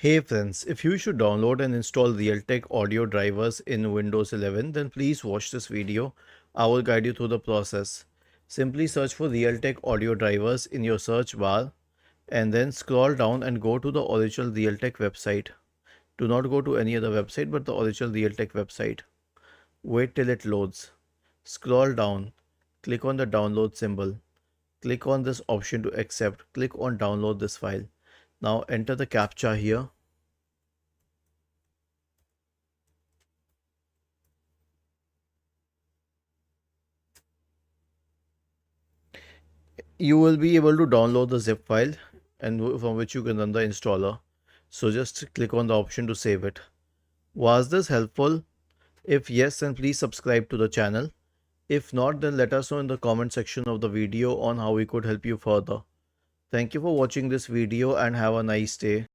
Hey friends, if you should download and install Realtek audio drivers in Windows 11, then please watch this video. I will guide you through the process. Simply search for Realtek audio drivers in your search bar and then scroll down and go to the original Realtek website. Do not go to any other website but the original Realtek website. Wait till it loads. Scroll down, click on the download symbol. Click on this option to accept. Click on download this file. Now enter the CAPTCHA here. You will be able to download the zip file and from which you can run the installer. So just click on the option to save it. Was this helpful? If yes, then please subscribe to the channel. If not, then let us know in the comment section of the video on how we could help you further. Thank you for watching this video and have a nice day.